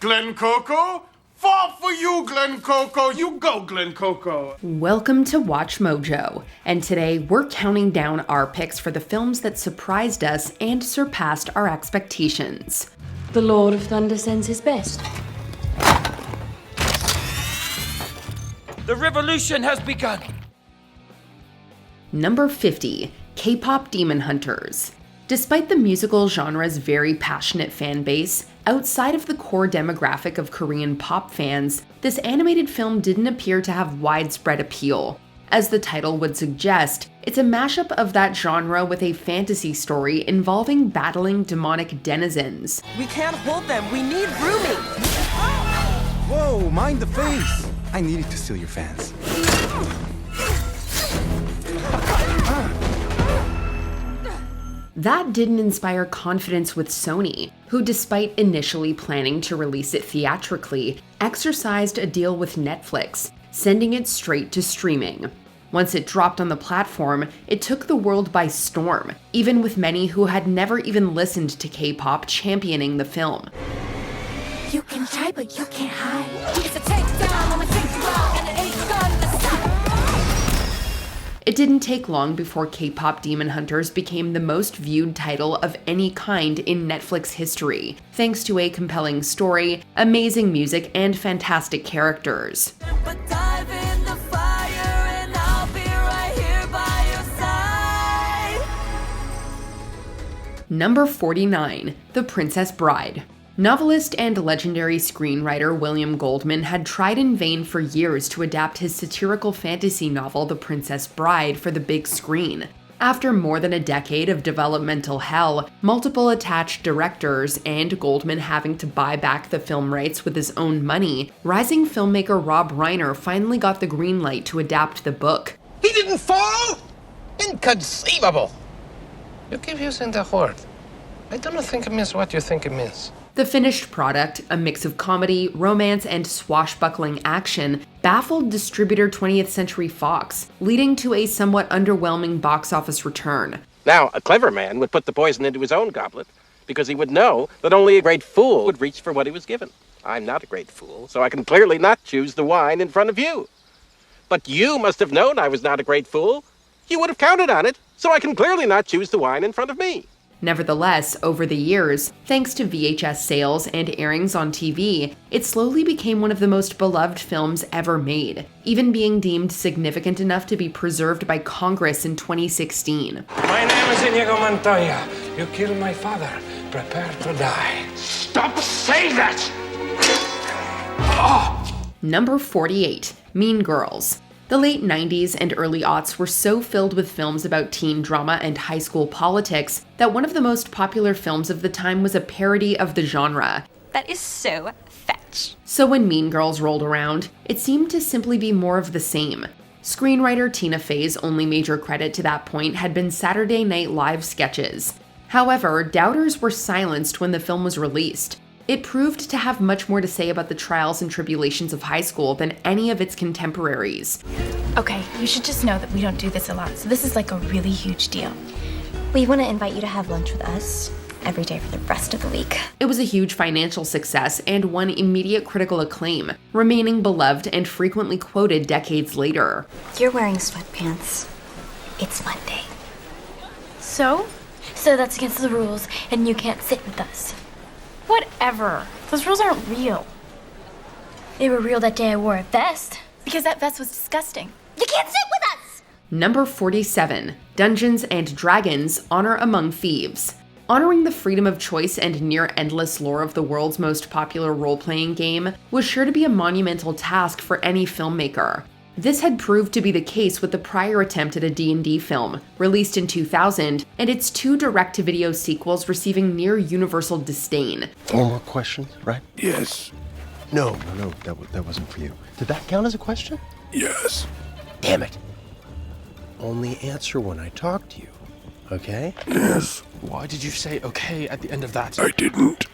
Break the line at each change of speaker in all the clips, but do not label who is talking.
Glen Coco? Fall for you, Glen Coco. You go, Glen Coco.
Welcome to Watch Mojo, and today we're counting down our picks for the films that surprised us and surpassed our expectations.
The Lord of Thunder sends his best.
The revolution has begun.
Number 50, K-pop Demon Hunters. Despite the musical genre's very passionate fan base, outside of the core demographic of Korean pop fans, this animated film didn't appear to have widespread appeal. As the title would suggest, it's a mashup of that genre with a fantasy story involving battling demonic denizens.
We can't hold them. We need grooming.
Whoa, mind the face. I needed to steal your fans.
That didn't inspire confidence with Sony, who, despite initially planning to release it theatrically, exercised a deal with Netflix, sending it straight to streaming. Once it dropped on the platform, it took the world by storm, even with many who had never even listened to K-pop championing the film.
You can try, but you can't hide. It's a takedown, I'ma take you out, and it ain't gonna stop.
It didn't take long before K-pop Demon Hunters became the most viewed title of any kind in Netflix history, thanks to a compelling story, amazing music, and fantastic characters.
But dive in the fire, and I'll be right here by your side.
Number 49, The Princess Bride. Novelist and legendary screenwriter William Goldman had tried in vain for years to adapt his satirical fantasy novel The Princess Bride for the big screen. After more than a decade of developmental hell, multiple attached directors, and Goldman having to buy back the film rights with his own money, rising filmmaker Rob Reiner finally got the green light to adapt the book.
He didn't fall? Inconceivable! You keep using the word. I don't think it means what you think it means.
The finished product, a mix of comedy, romance, and swashbuckling action, baffled distributor 20th Century Fox, leading to a somewhat underwhelming box office return.
Now, a clever man would put the poison into his own goblet, because he would know that only a great fool would reach for what he was given. I'm not a great fool, so I can clearly not choose the wine in front of you. But you must have known I was not a great fool. You would have counted on it, so I can clearly not choose the wine in front of me.
Nevertheless, over the years, thanks to VHS sales and airings on TV, it slowly became one of the most beloved films ever made, even being deemed significant enough to be preserved by Congress in 2016.
My name is Inigo Montoya. You killed my father. Prepare to die.
Stop saying that!
Number 48, Mean Girls. The late 90s and early aughts were so filled with films about teen drama and high school politics that one of the most popular films of the time was a parody of the genre.
That is so fetch.
So when Mean Girls rolled around, it seemed to simply be more of the same. Screenwriter Tina Fey's only major credit to that point had been Saturday Night Live sketches. However, doubters were silenced when the film was released. It proved to have much more to say about the trials and tribulations of high school than any of its contemporaries.
Okay, you should just know that we don't do this a lot, so this is like a really huge deal.
We want to invite you to have lunch with us every day for the rest of the week.
It was a huge financial success and won immediate critical acclaim, remaining beloved and frequently quoted decades later.
You're wearing sweatpants. It's Monday.
So?
So that's against the rules, and you can't sit with us.
Whatever. Those rules aren't real.
They were real that day I wore a vest.
Because that vest was disgusting.
You can't sit with us!
Number 47, Dungeons and Dragons: Honor Among Thieves. Honoring the freedom of choice and near-endless lore of the world's most popular role-playing game was sure to be a monumental task for any filmmaker. This had proved to be the case with the prior attempt at a D&D film, released in 2000, and its 2 direct-to-video sequels receiving near-universal disdain.
4 more questions, right?
Yes.
No, that wasn't for you. Did that count as a question?
Yes.
Damn it. Only answer when I talk to you, okay?
Yes.
Why did you say okay at the end of that?
I didn't.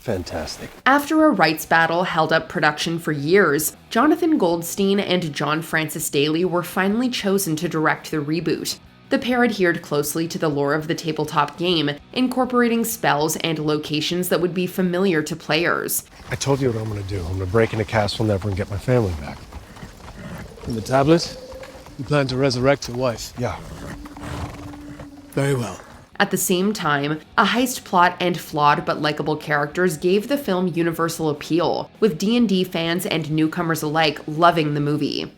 Fantastic.
After a rights battle held up production for years, Jonathan Goldstein and John Francis Daley were finally chosen to direct the reboot. The pair adhered closely to the lore of the tabletop game, incorporating spells and locations that would be familiar to players.
I told you what I'm gonna do. I'm gonna break into Castle Never and get my family back.
And the tablet? You plan to resurrect your wife?
Yeah.
Very well.
At the same time, a heist plot and flawed but likable characters gave the film universal appeal, with D&D fans and newcomers alike loving the movie.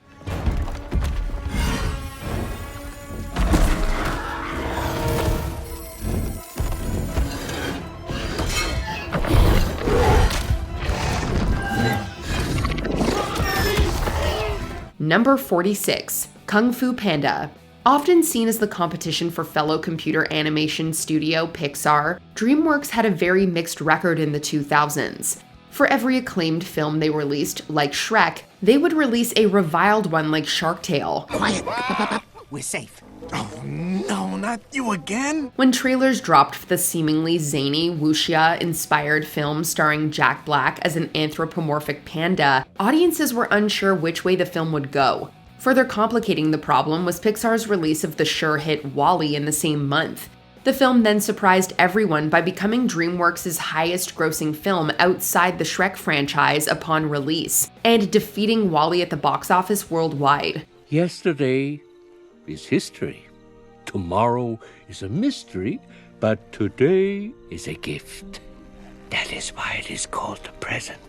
Number 46, Kung Fu Panda. Often seen as the competition for fellow computer animation studio Pixar, DreamWorks had a very mixed record in the 2000s. For every acclaimed film they released, like Shrek, they would release a reviled one like Shark Tale.
Quiet. We're safe. Oh no, not you again!
When trailers dropped for the seemingly zany, wuxia-inspired film starring Jack Black as an anthropomorphic panda, audiences were unsure which way the film would go. Further complicating the problem was Pixar's release of the sure hit WALL-E in the same month. The film then surprised everyone by becoming DreamWorks' highest-grossing film outside the Shrek franchise upon release, and defeating WALL-E at the box office worldwide.
Yesterday is history. Tomorrow is a mystery, but today is a gift. That is why it is called the present.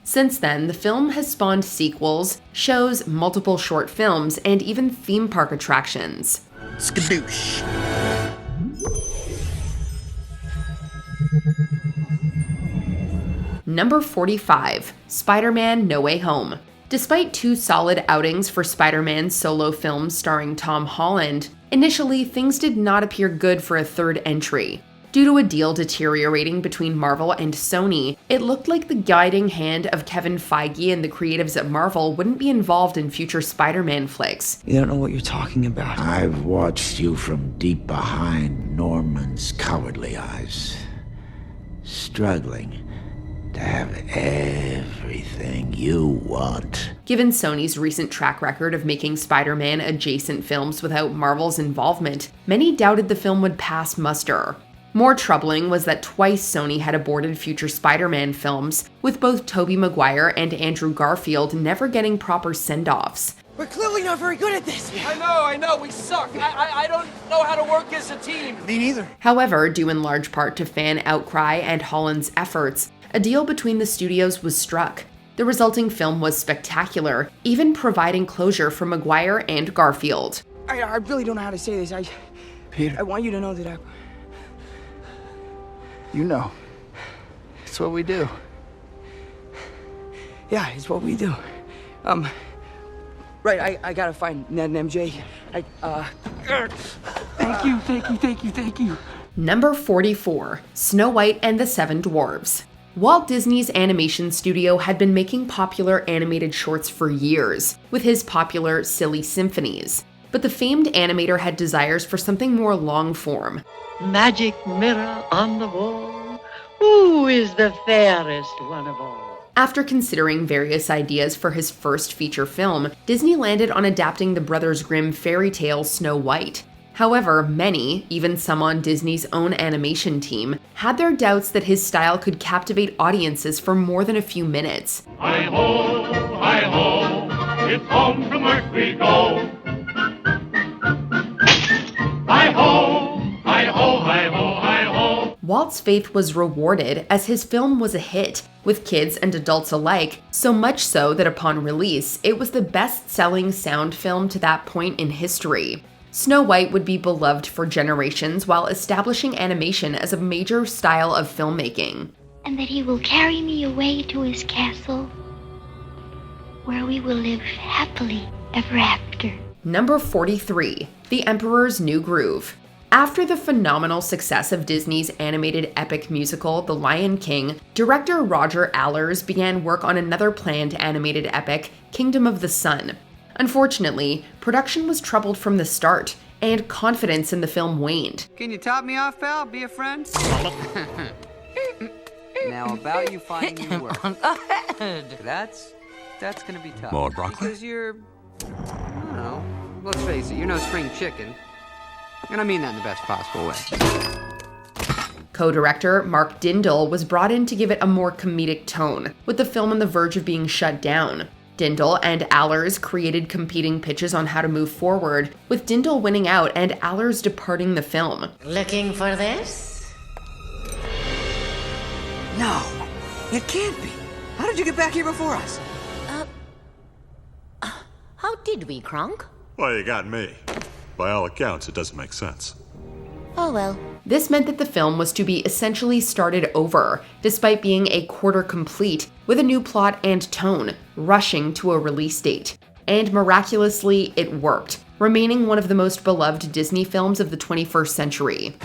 Since then, the film has spawned sequels, shows, multiple short films, and even theme park attractions.
Skadoosh.
Number 45, Spider-Man: No Way Home. Despite 2 solid outings for Spider-Man's solo films starring Tom Holland, initially things did not appear good for a third entry. Due to a deal deteriorating between Marvel and Sony, it looked like the guiding hand of Kevin Feige and the creatives at Marvel wouldn't be involved in future Spider-Man flicks.
You don't know what you're talking about.
I've watched you from deep behind Norman's cowardly eyes, struggling to have everything you want.
Given Sony's recent track record of making Spider-Man adjacent films without Marvel's involvement, many doubted the film would pass muster. More troubling was that twice Sony had aborted future Spider-Man films, with both Tobey Maguire and Andrew Garfield never getting proper send-offs.
We're clearly not very good at this.
I know, we suck. I don't know how to work as a team.
Me neither.
However, due in large part to fan outcry and Holland's efforts, a deal between the studios was struck. The resulting film was spectacular, even providing closure for Maguire and Garfield.
I really don't know how to say this.
Peter.
I want you to know that
You know. It's what we do.
Yeah, it's what we do. Right, I gotta find Ned and MJ. Thank you.
Number 44, Snow White and the Seven Dwarfs. Walt Disney's animation studio had been making popular animated shorts for years, with his popular Silly Symphonies. But the famed animator had desires for something more long-form.
Magic mirror on the wall, who is the fairest one of all?
After considering various ideas for his first feature film, Disney landed on adapting the Brothers Grimm fairy tale Snow White. However, many, even some on Disney's own animation team, had their doubts that his style could captivate audiences for more than a few minutes.
Hi-ho, if home from work we go. Hi-ho, hi-ho, hi-ho, hi-ho.
Walt's faith was rewarded as his film was a hit, with kids and adults alike, so much so that upon release, it was the best-selling sound film to that point in history. Snow White would be beloved for generations while establishing animation as a major style of filmmaking.
And that he will carry me away to his castle, where we will live happily ever after.
Number 43, The Emperor's New Groove. After the phenomenal success of Disney's animated epic musical, The Lion King, director Roger Allers began work on another planned animated epic, Kingdom of the Sun. Unfortunately, production was troubled from the start, and confidence in the film waned.
Can you top me off, pal? Be a friend? Now about you finding new work. That's gonna be tough.
More broccoli?
Because you're, I don't know, let's face it, you're no spring chicken. And I mean that in the best possible way.
Co-director Mark Dindal was brought in to give it a more comedic tone, with the film on the verge of being shut down. Dindal and Allers created competing pitches on how to move forward, with Dindal winning out and Allers departing the film.
Looking for this?
No, it can't be. How did you get back here before us?
How did we, Kronk?
Well, you got me. By all accounts, it doesn't make sense.
Oh well.
This meant that the film was to be essentially started over, despite being a quarter complete, with a new plot and tone, rushing to a release date. And miraculously, it worked, remaining one of the most beloved Disney films of the 21st century.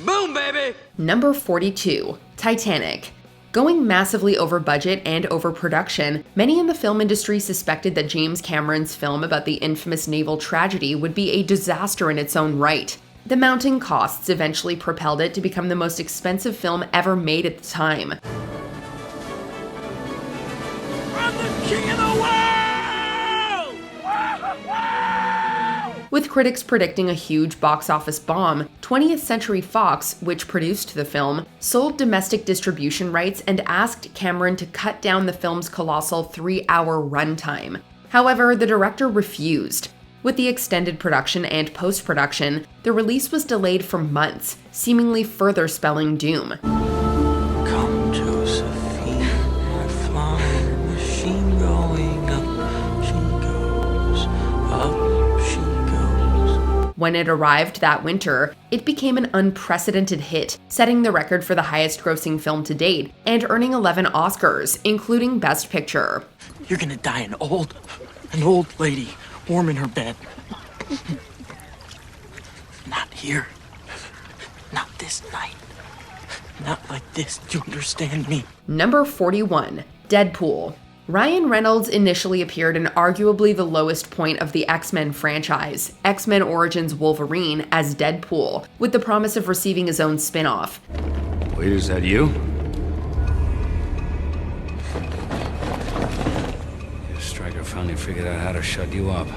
Boom, baby!
Number 42, Titanic. Going massively over budget and over production, many in the film industry suspected that James Cameron's film about the infamous naval tragedy would be a disaster in its own right. The mounting costs eventually propelled it to become the most expensive film ever made at the time.
I'm the king of the world!
With critics predicting a huge box office bomb, 20th Century Fox, which produced the film, sold domestic distribution rights and asked Cameron to cut down the film's colossal 3-hour runtime. However, the director refused. With the extended production and post-production, the release was delayed for months, seemingly further spelling doom.
Come, Josephine, my flying machine going up. She goes up, she goes.
When it arrived that winter, it became an unprecedented hit, setting the record for the highest-grossing film to date, and earning 11 Oscars, including Best Picture.
You're gonna die an old lady, warm in her bed. Not here. Not this night. Not like this, do you understand me?
Number 41, Deadpool. Ryan Reynolds initially appeared in arguably the lowest point of the X-Men franchise, X-Men Origins Wolverine, as Deadpool, with the promise of receiving his own spin-off.
Wait, is that you? Your striker finally figured out how to shut you up.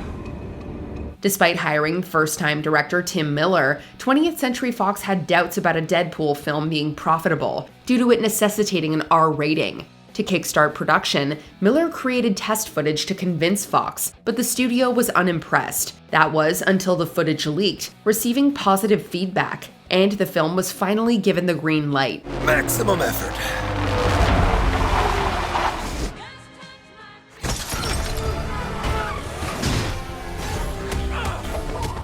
Despite hiring first-time director Tim Miller, 20th Century Fox had doubts about a Deadpool film being profitable, due to it necessitating an R rating. To kickstart production, Miller created test footage to convince Fox, but the studio was unimpressed. That was until the footage leaked, receiving positive feedback, and the film was finally given the green light.
Maximum effort.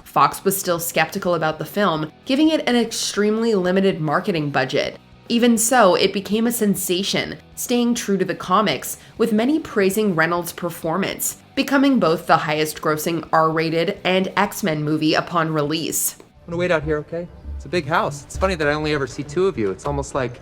Fox was still skeptical about the film, giving it an extremely limited marketing budget. Even so, it became a sensation, staying true to the comics, with many praising Reynolds' performance, becoming both the highest-grossing R-rated and X-Men movie upon release.
I'm gonna wait out here, okay? It's a big house. It's funny that I only ever see two of you. It's almost like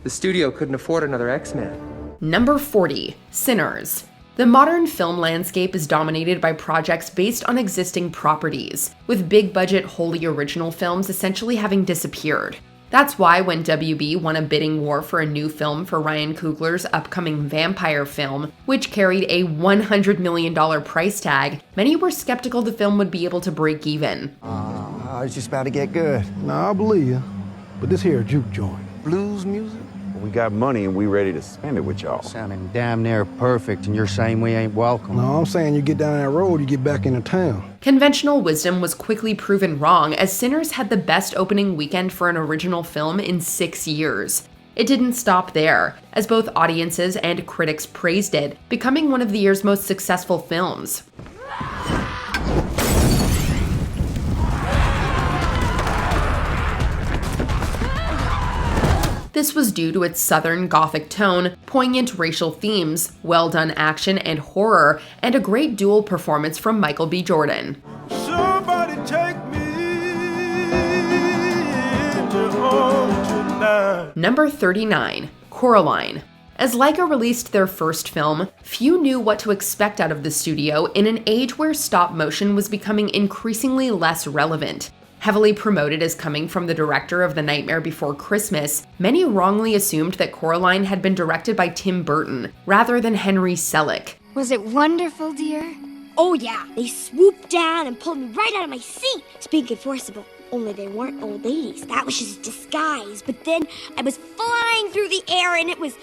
the studio couldn't afford another X-Men.
Number 40, Sinners. The modern film landscape is dominated by projects based on existing properties, with big-budget, wholly original films essentially having disappeared. That's why when WB won a bidding war for a new film for Ryan Coogler's upcoming vampire film, which carried a $100 million price tag, many were skeptical the film would be able to break even.
It's just about to get good. Nah, I believe you. But this here juke joint, blues music?
We got money and we ready to spend it with y'all.
Sounding damn near perfect, and you're saying we ain't welcome.
No, I'm saying you get down that road, you get back into town.
Conventional wisdom was quickly proven wrong, as Sinners had the best opening weekend for an original film in 6 years. It didn't stop there, as both audiences and critics praised it, becoming one of the year's most successful films. This was due to its Southern Gothic tone, poignant racial themes, well-done action and horror, and a great dual performance from Michael B. Jordan.
Somebody take me into home tonight.
Number 39, Coraline. As Leica released their first film, few knew what to expect out of the studio in an age where stop motion was becoming increasingly less relevant. Heavily promoted as coming from the director of The Nightmare Before Christmas, many wrongly assumed that Coraline had been directed by Tim Burton, rather than Henry Selick.
Was it wonderful, dear? Oh, yeah. They swooped down and pulled me right out of my seat. Speaking forcible. Only they weren't old ladies. That was just a disguise. But then I was flying through the air and it was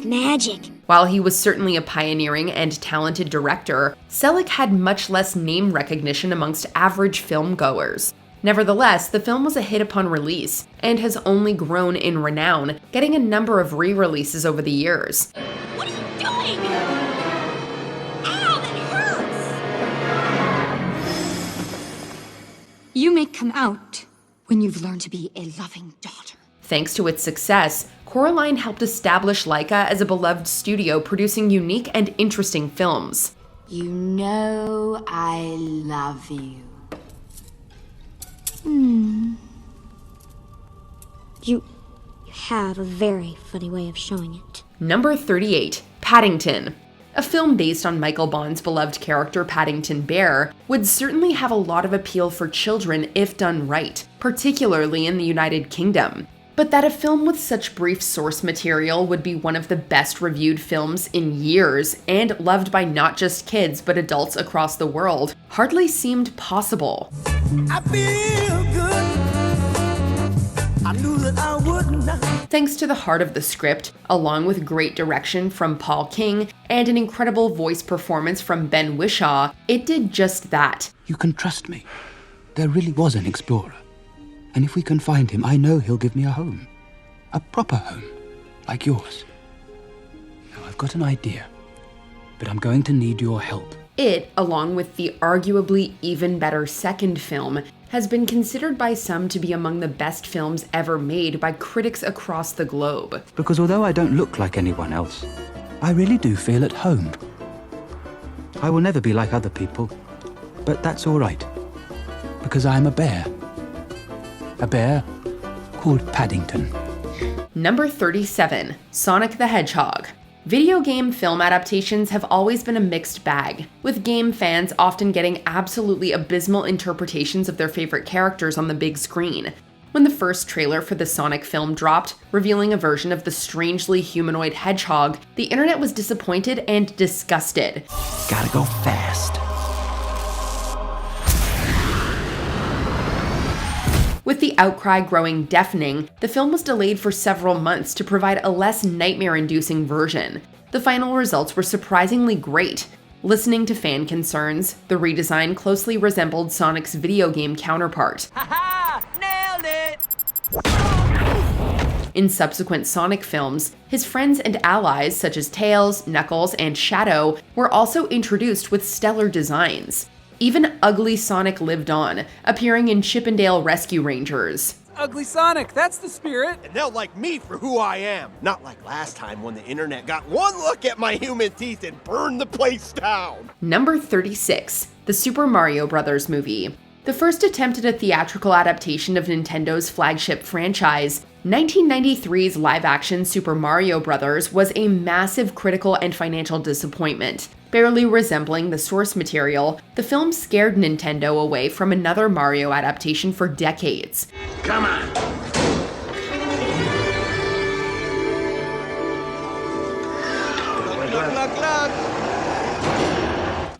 magic.
While he was certainly a pioneering and talented director, Selick had much less name recognition amongst average film goers. Nevertheless, the film was a hit upon release, and has only grown in renown, getting a number of re-releases over the years.
What are you doing? Ow, that hurts!
You may come out when you've learned to be a loving daughter.
Thanks to its success, Coraline helped establish Laika as a beloved studio producing unique and interesting films.
You know I love you.
You have a very funny way of showing it.
Number 38, Paddington. A film based on Michael Bond's beloved character Paddington Bear would certainly have a lot of appeal for children if done right, particularly in the United Kingdom. But that a film with such brief source material would be one of the best reviewed films in years and loved by not just kids but adults across the world hardly seemed possible.
I feel good. I knew that I would not.
Thanks to the heart of the script, along with great direction from Paul King and an incredible voice performance from Ben Whishaw, it did just that.
You can trust me. There really was an explorer. And if we can find him, I know he'll give me a home. A proper home, like yours. Now, I've got an idea, but I'm going to need your help.
It, along with the arguably even better second film, has been considered by some to be among the best films ever made by critics across the globe.
Because although I don't look like anyone else, I really do feel at home. I will never be like other people, but that's all right. Because I'm a bear. A bear called Paddington.
Number 37, Sonic the Hedgehog. Video game film adaptations have always been a mixed bag, with game fans often getting absolutely abysmal interpretations of their favorite characters on the big screen. When the first trailer for the Sonic film dropped, revealing a version of the strangely humanoid hedgehog, the internet was disappointed and disgusted.
Gotta go fast.
With the outcry growing deafening, the film was delayed for several months to provide a less nightmare-inducing version. The final results were surprisingly great. Listening to fan concerns, the redesign closely resembled Sonic's video game counterpart.
Ha-ha! Nailed it!
In subsequent Sonic films, his friends and allies such as Tails, Knuckles, and Shadow were also introduced with stellar designs. Even Ugly Sonic lived on, appearing in Chippendale Rescue Rangers.
Ugly Sonic, that's the spirit.
And they'll like me for who I am. Not like last time when the internet got one look at my human teeth and burned the place down.
Number 36, the Super Mario Bros. Movie. The first attempt at a theatrical adaptation of Nintendo's flagship franchise, 1993's live-action Super Mario Bros. Was a massive critical and financial disappointment. Barely resembling the source material, the film scared Nintendo away from another Mario adaptation for decades.
Come on!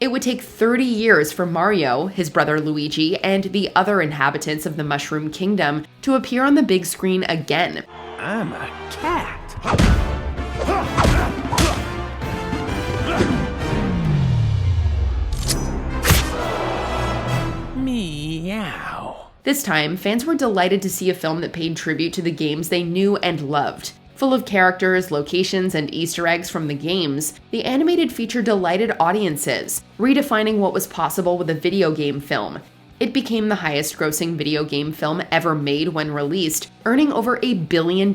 It would take 30 years for Mario, his brother Luigi, and the other inhabitants of the Mushroom Kingdom to appear on the big screen again.
I'm a cat. Meow.
This time, fans were delighted to see a film that paid tribute to the games they knew and loved. Full of characters, locations, and Easter eggs from the games, the animated feature delighted audiences, redefining what was possible with a video game film. It became the highest-grossing video game film ever made when released, earning over $1 billion.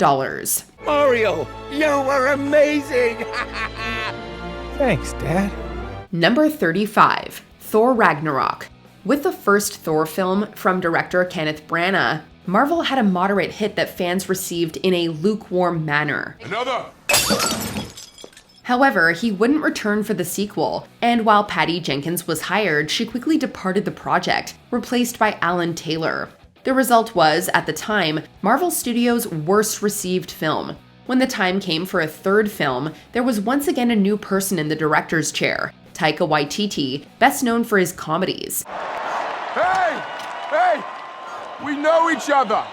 Mario, you were amazing!
Thanks, Dad.
Number 35, Thor Ragnarok. With the first Thor film from director Kenneth Branagh, Marvel had a moderate hit that fans received in a lukewarm manner.
Another!
However, he wouldn't return for the sequel, and while Patty Jenkins was hired, she quickly departed the project, replaced by Alan Taylor. The result was, at the time, Marvel Studios' worst received film. When the time came for a third film, there was once again a new person in the director's chair, Taika Waititi, best known for his comedies.
Hey! Hey! We know each other!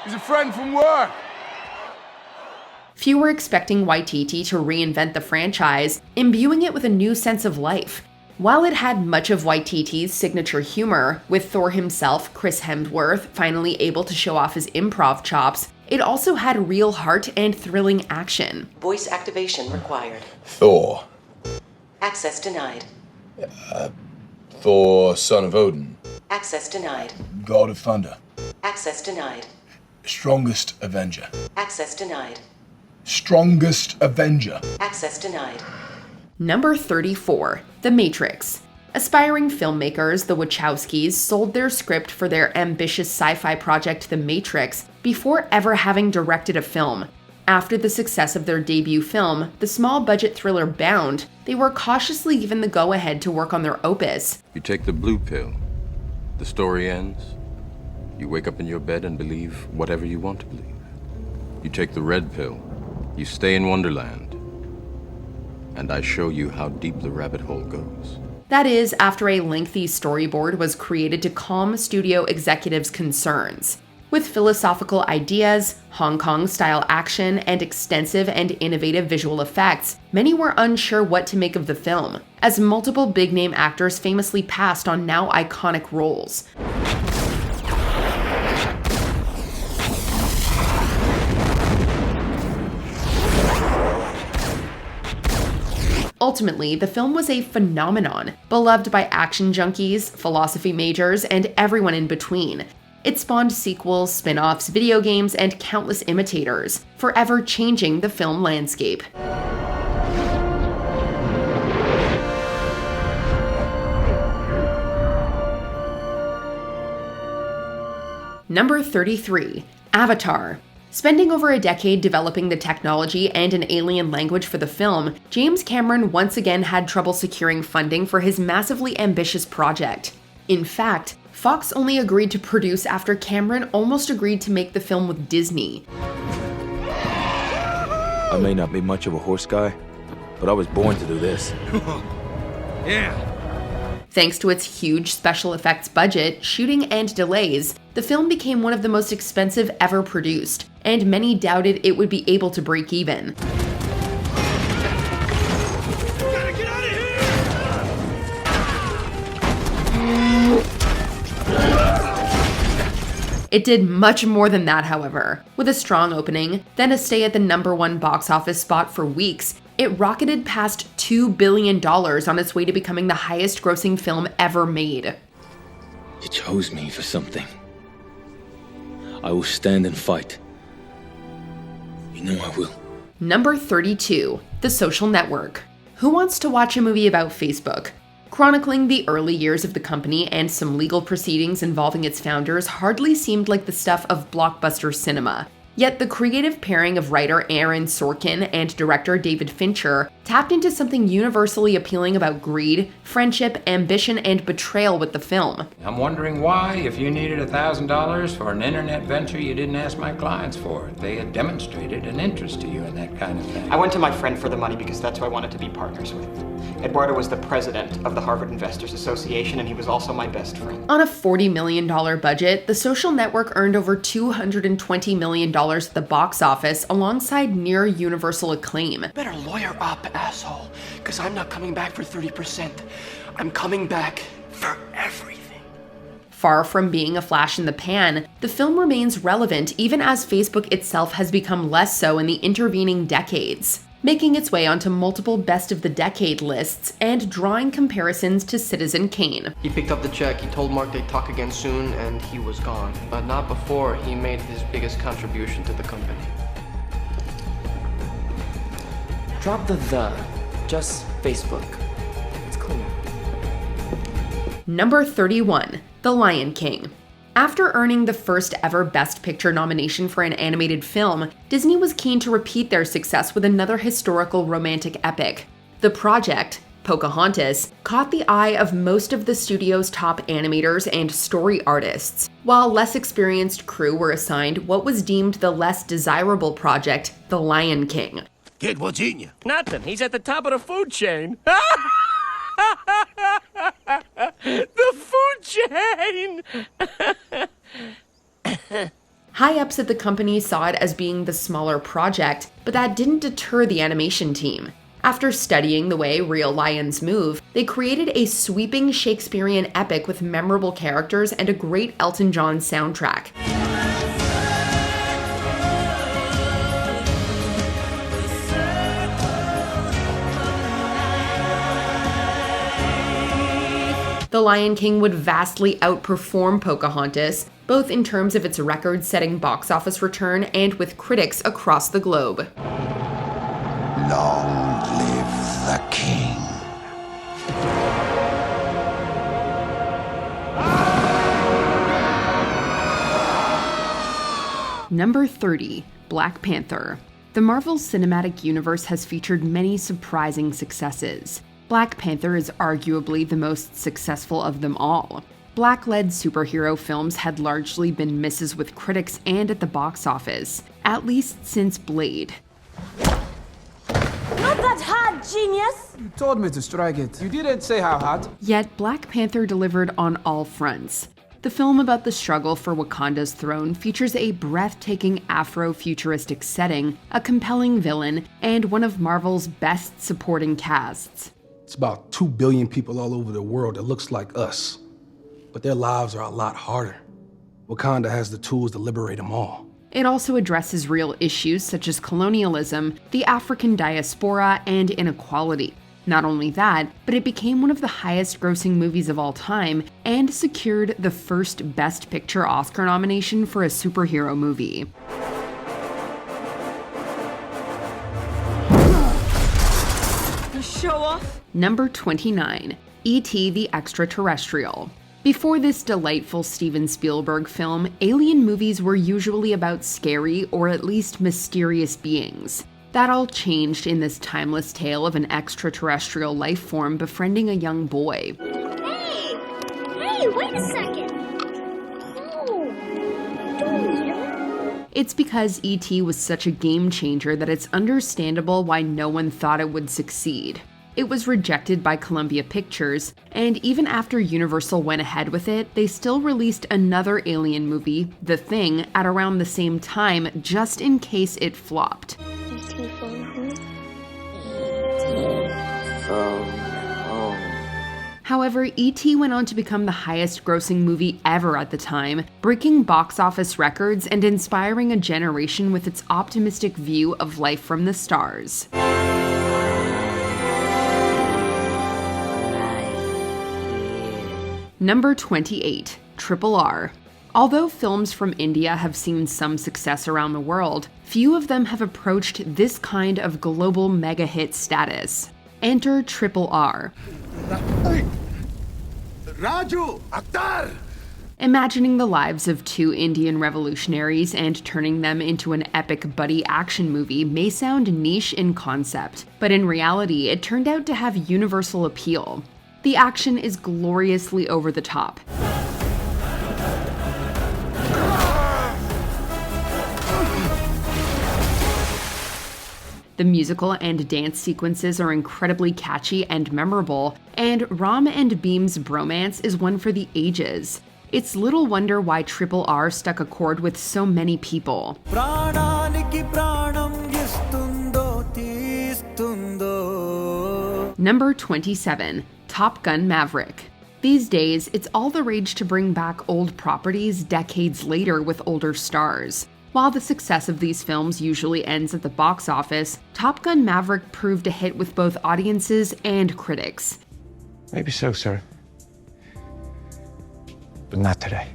He's a friend from work!
Few were expecting Waititi to reinvent the franchise, imbuing it with a new sense of life. While it had much of Waititi's signature humor, with Thor himself, Chris Hemsworth, finally able to show off his improv chops, it also had real heart and thrilling action.
Voice activation required.
Thor.
Access denied.
Thor, son of Odin.
Access denied.
God of Thunder.
Access denied.
Strongest Avenger.
Access denied.
Strongest Avenger.
Access denied.
Number 34, The Matrix. Aspiring filmmakers, the Wachowskis, sold their script for their ambitious sci-fi project The Matrix before ever having directed a film. After the success of their debut film, the small-budget thriller Bound, they were cautiously given the go-ahead to work on their opus.
You take the blue pill. The story ends. You wake up in your bed and believe whatever you want to believe. You take the red pill. You stay in Wonderland. And I show you how deep the rabbit hole goes.
That is, after a lengthy storyboard was created to calm studio executives' concerns. With philosophical ideas, Hong Kong-style action, and extensive and innovative visual effects, many were unsure what to make of the film, as multiple big-name actors famously passed on now iconic roles. Ultimately, the film was a phenomenon, beloved by action junkies, philosophy majors, and everyone in between. It spawned sequels, spin-offs, video games, and countless imitators, forever changing the film landscape. Number 33, Avatar. Spending over a decade developing the technology and an alien language for the film, James Cameron once again had trouble securing funding for his massively ambitious project. In fact, Fox only agreed to produce after Cameron almost agreed to make the film with Disney.
I may not be much of a horse guy, but I was born to do this.
Yeah.
Thanks to its huge special effects budget, shooting, and delays, the film became one of the most expensive ever produced, and many doubted it would be able to break even. It did much more than that, however. With a strong opening, then a stay at the #1 box office spot for weeks, it rocketed past $2 billion on its way to becoming the highest-grossing film ever made.
You chose me for something. I will stand and fight. You know I will.
Number 32, The Social Network. Who wants to watch a movie about Facebook? Chronicling the early years of the company and some legal proceedings involving its founders hardly seemed like the stuff of blockbuster cinema. Yet the creative pairing of writer Aaron Sorkin and director David Fincher tapped into something universally appealing about greed, friendship, ambition, and betrayal with the film.
I'm wondering why, if you needed $1,000 for an internet venture, you didn't ask my clients for it. They had demonstrated an interest to you in that kind of thing.
I went to my friend for the money because that's who I wanted to be partners with. Eduardo was the president of the Harvard Investors Association, and he was also my best friend.
On a $40 million budget, The Social Network earned over $220 million at the box office alongside near universal acclaim.
Better lawyer up, asshole, because I'm not coming back for 30%. I'm coming back for everything.
Far from being a flash in the pan, the film remains relevant even as Facebook itself has become less so in the intervening decades, making its way onto multiple best of the decade lists and drawing comparisons to Citizen Kane.
He picked up the check, he told Mark they'd talk again soon, and he was gone. But not before he made his biggest contribution to the company.
Drop the. Just Facebook. It's clean.
Number 31, The Lion King. After earning the first ever Best Picture nomination for an animated film, Disney was keen to repeat their success with another historical romantic epic. The project, Pocahontas caught the eye of most of the studio's top animators and story artists, while less experienced crew were assigned what was deemed the less desirable project, The Lion King.
Kid, what's eating you?
Nothing. He's at the top of the food chain. The food chain!
High-ups at the company saw it as being the smaller project, but that didn't deter the animation team. After studying the way real lions move, they created a sweeping Shakespearean epic with memorable characters and a great Elton John soundtrack. The Lion King would vastly outperform Pocahontas, both in terms of its record-setting box office return and with critics across the globe.
Long live the king.
Number 30, Black Panther. The Marvel Cinematic Universe has featured many surprising successes. Black Panther is arguably the most successful of them all. Black-led superhero films had largely been misses with critics and at the box office, at least since Blade.
Not that hard, genius!
You told me to strike it. You didn't say how hard.
Yet Black Panther delivered on all fronts. The film about the struggle for Wakanda's throne features a breathtaking Afro-futuristic setting, a compelling villain, and one of Marvel's best supporting casts.
It's about 2 billion people all over the world that looks like us. But their lives are a lot harder. Wakanda has the tools to liberate them all.
It also addresses real issues such as colonialism, the African diaspora, and inequality. Not only that, but it became one of the highest-grossing movies of all time and secured the first Best Picture Oscar nomination for a superhero movie.
Show off.
Number 29, E.T. the Extra-Terrestrial. Before this delightful Steven Spielberg film, alien movies were usually about scary or at least mysterious beings. That all changed in this timeless tale of an extraterrestrial life form befriending a young boy.
Hey, wait a second. No, don't eat him.
It's because E.T. was such a game changer that it's understandable why no one thought it would succeed. It was rejected by Columbia Pictures, and even after Universal went ahead with it, they still released another alien movie, The Thing, at around the same time, just in case it flopped.
E.T. phone home.
However, E.T. went on to become the highest-grossing movie ever at the time, breaking box office records and inspiring a generation with its optimistic view of life from the stars. Number 28, RRR. Although films from India have seen some success around the world, few of them have approached this kind of global mega-hit status. Enter RRR.
Raju! Akhtar!
Imagining the lives of two Indian revolutionaries and turning them into an epic buddy action movie may sound niche in concept, but in reality, it turned out to have universal appeal. The action is gloriously over the top. The musical and dance sequences are incredibly catchy and memorable, and Ram and Beam's bromance is one for the ages. It's little wonder why RRR stuck a chord with so many people. Number 27, Top Gun Maverick. These days, it's all the rage to bring back old properties decades later with older stars. While the success of these films usually ends at the box office, Top Gun Maverick proved a hit with both audiences and critics.
Maybe so, sir. But not today.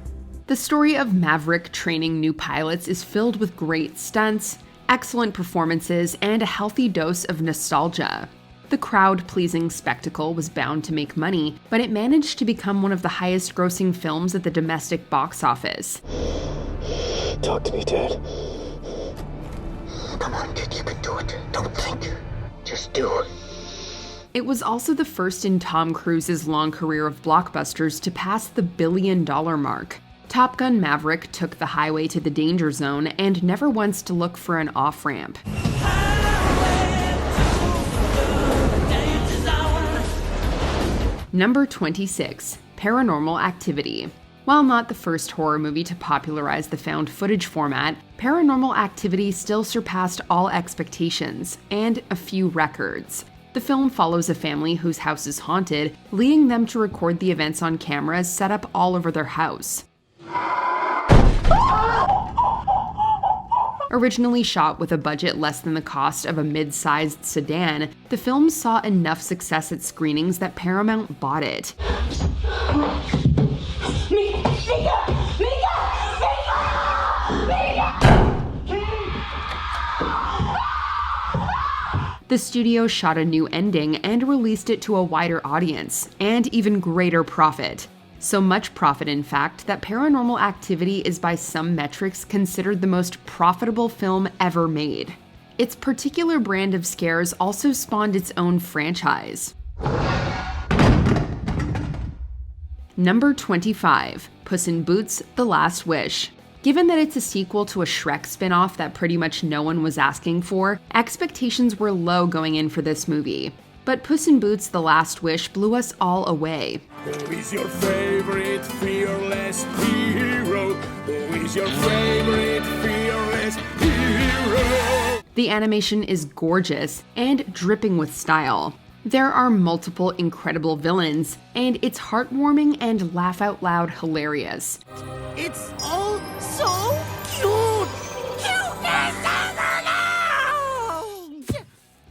The story of Maverick training new pilots is filled with great stunts, excellent performances, and a healthy dose of nostalgia. The crowd-pleasing spectacle was bound to make money, but it managed to become one of the highest-grossing films at the domestic box office.
Talk to me, Dad.
Come on, kid, you can do it. Don't think. Just do it.
It was also the first in Tom Cruise's long career of blockbusters to pass the $1 billion mark. Top Gun: Maverick took the highway to the danger zone and never once to look for an off-ramp. Number 26, Paranormal Activity. While not the first horror movie to popularize the found footage format, Paranormal Activity still surpassed all expectations, and a few records. The film follows a family whose house is haunted, leading them to record the events on cameras set up all over their house. Originally shot with a budget less than the cost of a mid-sized sedan, the film saw enough success at screenings that Paramount bought it. The studio shot a new ending and released it to a wider audience, and even greater profit. So much profit, in fact, that Paranormal Activity is by some metrics considered the most profitable film ever made. Its particular brand of scares also spawned its own franchise. Number 25, Puss in Boots: The Last Wish. Given that it's a sequel to a Shrek spin-off that pretty much no one was asking for, expectations were low going in for this movie. But Puss in Boots: The Last Wish blew us all away.
Who is your favorite fearless hero? Who is your favorite fearless hero?
The animation is gorgeous and dripping with style. There are multiple incredible villains, and it's heartwarming and laugh-out-loud hilarious.
It's all so cute! Cuteness overload!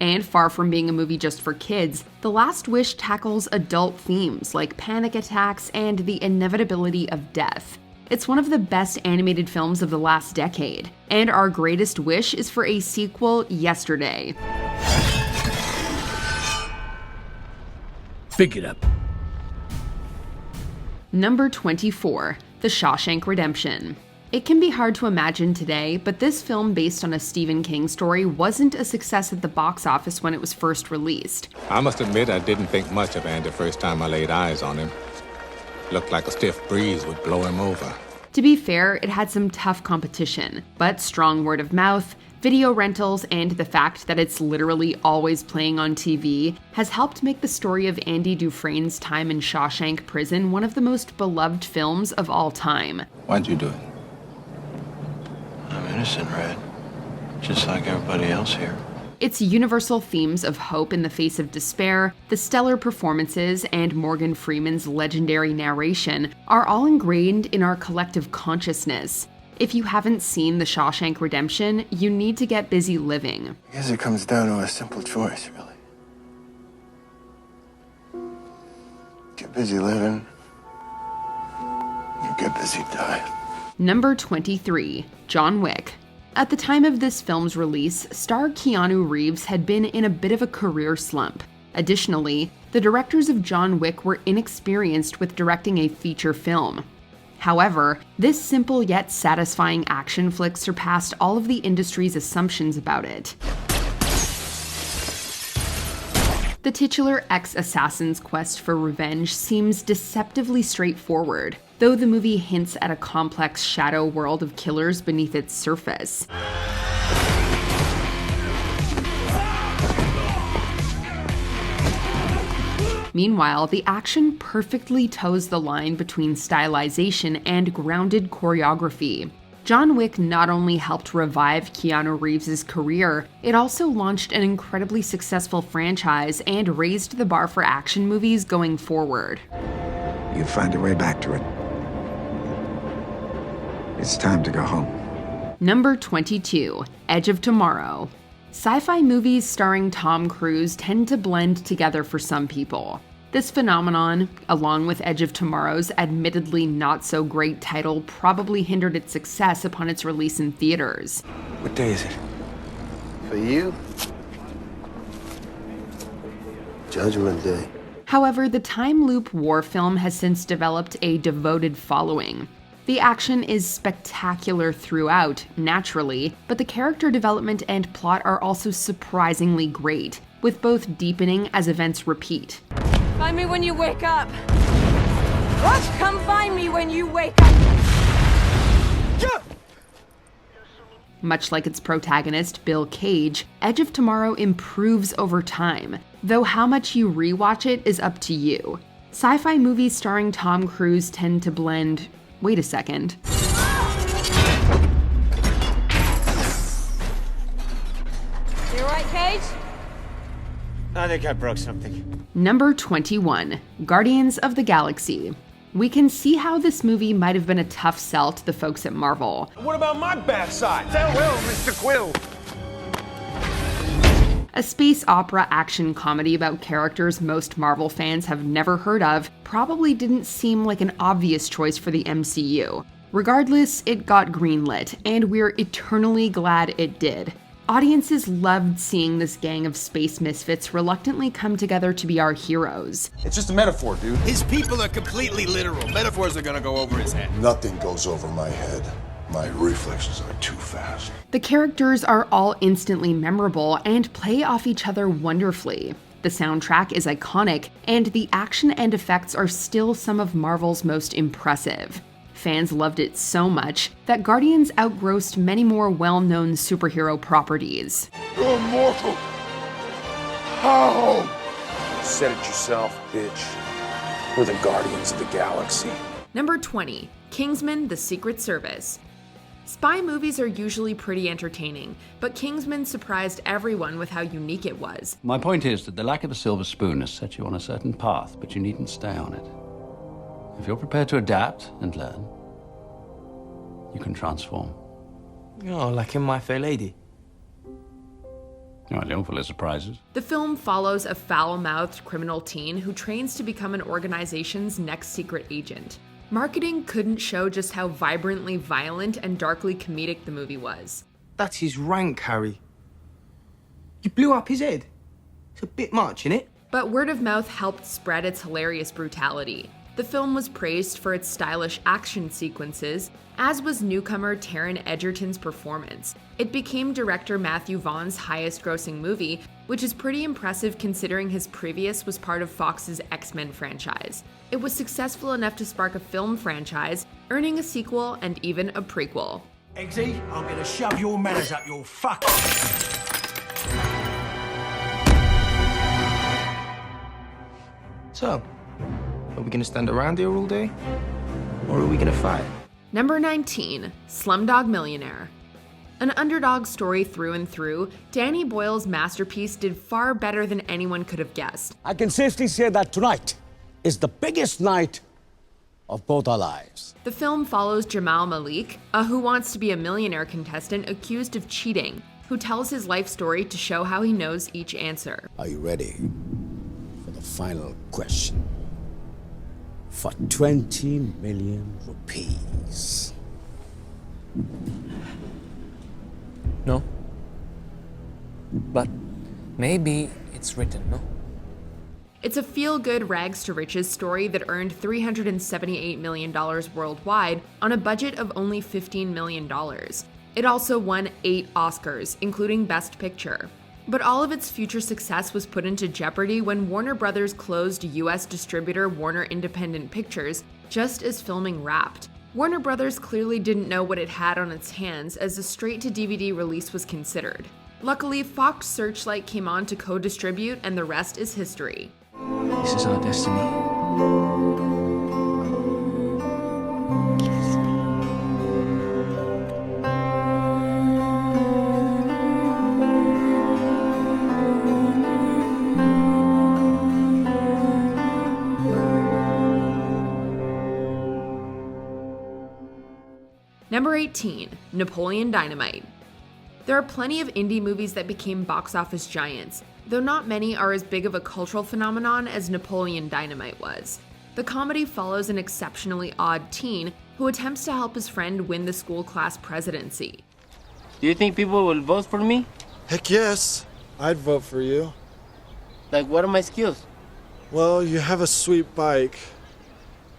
And far from being a movie just for kids, The Last Wish tackles adult themes like panic attacks and the inevitability of death. It's one of the best animated films of the last decade, and our greatest wish is for a sequel yesterday.
Pick it up.
Number 24, The Shawshank Redemption. It can be hard to imagine today, but this film based on a Stephen King story wasn't a success at the box office when it was first released.
I must admit I didn't think much of Andy the first time I laid eyes on him. Looked like a stiff breeze would blow him over.
To be fair, it had some tough competition, but strong word of mouth, video rentals, and the fact that it's literally always playing on TV has helped make the story of Andy Dufresne's time in Shawshank Prison one of the most beloved films of all time.
Why'd you do it? I'm innocent, Red. Just like everybody else here.
Its universal themes of hope in the face of despair, the stellar performances, and Morgan Freeman's legendary narration are all ingrained in our collective consciousness. If you haven't seen The Shawshank Redemption, you need to get busy living.
I guess it comes down to a simple choice, really. Get busy living, or get busy dying.
Number 23, John Wick. At the time of this film's release, star Keanu Reeves had been in a bit of a career slump. Additionally, the directors of John Wick were inexperienced with directing a feature film. However, this simple yet satisfying action flick surpassed all of the industry's assumptions about it. The titular ex-assassin's quest for revenge seems deceptively straightforward, though the movie hints at a complex shadow world of killers beneath its surface. Meanwhile, the action perfectly toes the line between stylization and grounded choreography. John Wick not only helped revive Keanu Reeves' career, it also launched an incredibly successful franchise and raised the bar for action movies going forward.
You'll find a way back to it. It's time to go home.
Number 22, Edge of Tomorrow. Sci-fi movies starring Tom Cruise tend to blend together for some people. This phenomenon, along with Edge of Tomorrow's admittedly not-so-great title, probably hindered its success upon its release in theaters.
What day is it?
For you, Judgment Day.
However, the time loop war film has since developed a devoted following. The action is spectacular throughout, naturally, but the character development and plot are also surprisingly great. with both deepening as events repeat.
Find me when you wake up. What? Come find me when you wake up.
Much like its protagonist, Bill Cage, Edge of Tomorrow improves over time, though how much you rewatch it is up to you. Sci-fi movies starring Tom Cruise tend to blend, wait a second.
You alright, Cage?
I think I broke something.
Number 21, Guardians of the Galaxy. We can see how this movie might have been a tough sell to the folks at Marvel.
What about my bad side? Farewell, Mr. Quill.
A space opera action comedy about characters most Marvel fans have never heard of probably didn't seem like an obvious choice for the MCU. Regardless, it got greenlit, and we're eternally glad it did. Audiences loved seeing this gang of space misfits reluctantly come together to be our heroes.
It's just a metaphor, dude.
His people are completely literal. Metaphors are gonna go over his head.
Nothing goes over my head. My reflexes are too fast.
The characters are all instantly memorable and play off each other wonderfully. The soundtrack is iconic, and the action and effects are still some of Marvel's most impressive. Fans loved it so much that Guardians outgrossed many more well-known superhero properties.
You're immortal. How? You said it yourself, bitch. We're the Guardians of the Galaxy.
Number 20, Kingsman: The Secret Service. Spy movies are usually pretty entertaining, but Kingsman surprised everyone with how unique it was.
My point is that the lack of a silver spoon has set you on a certain path, but you needn't stay on it. If you're prepared to adapt and learn, you can transform.
Oh, like in My Fair Lady.
You're not full of surprises.
The film follows a foul-mouthed criminal teen who trains to become an organization's next secret agent. Marketing couldn't show just how vibrantly violent and darkly comedic the movie was.
That's his rank, Harry. You blew up his head. It's a bit much, innit?
But word of mouth helped spread its hilarious brutality. The film was praised for its stylish action sequences, as was newcomer Taron Egerton's performance. It became director Matthew Vaughn's highest-grossing movie, which is pretty impressive considering his previous was part of Fox's X-Men franchise. It was successful enough to spark a film franchise, earning a sequel and even a prequel.
Eggsy, I'm gonna shove your manners up your fuck.
So, are we gonna stand around here all day? Or are we gonna fight?
Number 19, Slumdog Millionaire. An underdog story through and through, Danny Boyle's masterpiece did far better than anyone could have guessed.
I can safely say that tonight is the biggest night of both our lives.
The film follows Jamal Malik, a Who Wants to Be a Millionaire contestant accused of cheating, who tells his life story to show how he knows each answer.
Are you ready for the final question? For 20 million rupees.
No. But maybe it's written, no?
It's a feel-good rags-to-riches story that earned $378 million worldwide on a budget of only $15 million. It also won 8 Oscars, including Best Picture. But all of its future success was put into jeopardy when Warner Brothers closed US distributor Warner Independent Pictures just as filming wrapped. Warner Brothers clearly didn't know what it had on its hands as a straight-to-DVD release was considered. Luckily, Fox Searchlight came on to co-distribute, and the rest is history.
This is our destiny.
Number 18, Napoleon Dynamite. There are plenty of indie movies that became box office giants, though not many are as big of a cultural phenomenon as Napoleon Dynamite was. The comedy follows an exceptionally odd teen who attempts to help his friend win the school class presidency.
Do you think people will vote for me?
Heck yes, I'd vote for you.
Like, what are my skills?
Well, you have a sweet bike,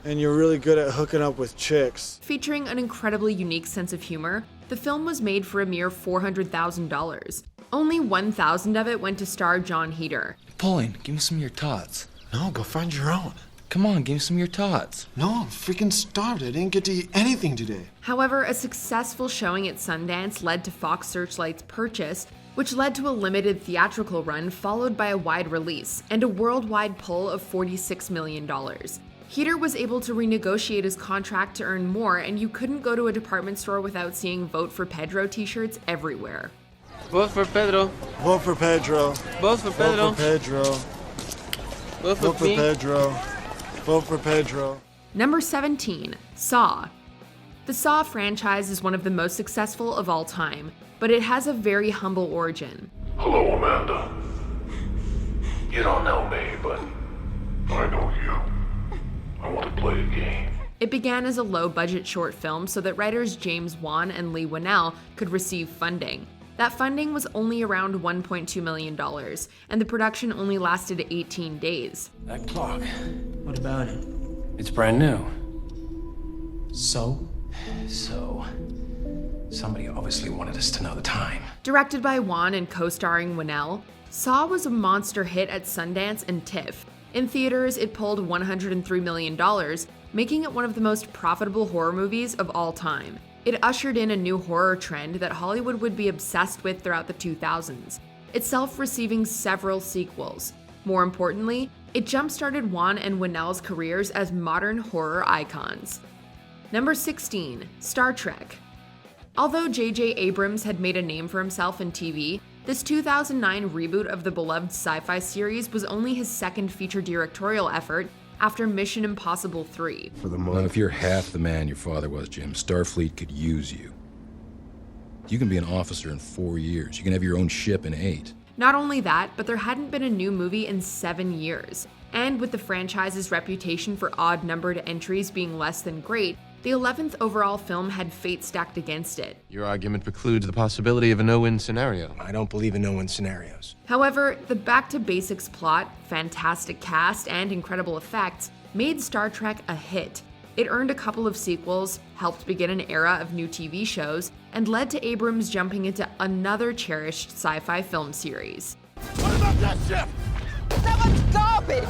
and you're really good at hooking up with chicks.
Featuring an incredibly unique sense of humor, the film was made for a mere $400,000. Only 1,000 of it went to star John Heder.
Napoleon, give me some of your tots.
No, go find your own.
Come on, give me some of your tots.
No, I'm freaking starved. I didn't get to eat anything today.
However, a successful showing at Sundance led to Fox Searchlight's purchase, which led to a limited theatrical run followed by a wide release and a worldwide pull of $46 million. Heder was able to renegotiate his contract to earn more, and you couldn't go to a department store without seeing Vote for Pedro t-shirts everywhere.
Vote for Pedro.
Vote for Pedro.
Vote for Pedro.
Vote for Pedro.
Vote for
Vote for Pedro. Vote for Pedro.
Number 17, Saw. The Saw franchise is one of the most successful of all time, but it has a very humble origin.
Hello, Amanda. You don't know me, but I know you. I want to play a game.
It began as a low-budget short film so that writers James Wan and Leigh Whannell could receive funding. That funding was only around $1.2 million, and the production only lasted 18 days.
That clock.
What about it?
It's brand new.
So?
Somebody obviously wanted us to know the time.
Directed by Wan and co-starring Whannell, Saw was a monster hit at Sundance and TIFF. In theaters, it pulled $103 million, making it one of the most profitable horror movies of all time. It ushered in a new horror trend that Hollywood would be obsessed with throughout the 2000s, itself receiving several sequels. More importantly, it jump-started Wan and Whannell's careers as modern horror icons. Number 16, Star Trek. Although J.J. Abrams had made a name for himself in TV, this 2009 reboot of the beloved sci-fi series was only his second feature directorial effort after Mission Impossible 3.
Well, if you're half the man your father was, Jim, Starfleet could use you. You can be an officer in 4 years. You can have your own ship in 8.
Not only that, but there hadn't been a new movie in 7 years. And with the franchise's reputation for odd-numbered entries being less than great, the 11th overall film had fate stacked against it.
Your argument precludes the possibility of a no-win scenario.
I don't believe in no-win scenarios.
However, the back-to-basics plot, fantastic cast, and incredible effects made Star Trek a hit. It earned a couple of sequels, helped begin an era of new TV shows, and led to Abrams jumping into another cherished sci-fi film series.
What about that ship?
That one's garbage!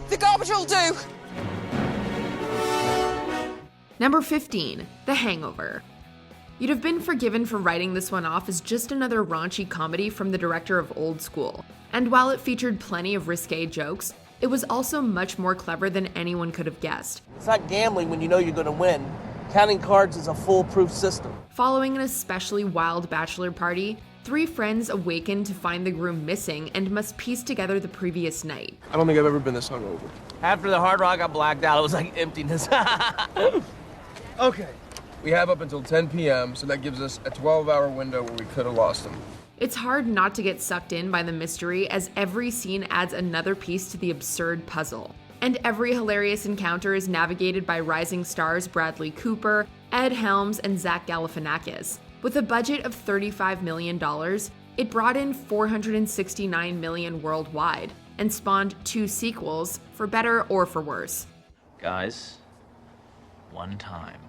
The garbage will do!
Number 15, The Hangover. You'd have been forgiven for writing this one off as just another raunchy comedy from the director of Old School. And while it featured plenty of risque jokes, it was also much more clever than anyone could have guessed.
It's not gambling when you know you're gonna win. Counting cards is a foolproof system.
Following an especially wild bachelor party, 3 friends awaken to find the groom missing and must piece together the previous night.
I don't think I've ever been this hungover.
After the Hard Rock got blacked out, it was like emptiness.
Okay. We have up until 10 p.m., so that gives us a 12-hour window where we could have lost him.
It's hard not to get sucked in by the mystery, as every scene adds another piece to the absurd puzzle. And every hilarious encounter is navigated by rising stars Bradley Cooper, Ed Helms, and Zach Galifianakis. With a budget of $35 million, it brought in $469 million worldwide and spawned 2 sequels, for better or for worse.
Guys, one time.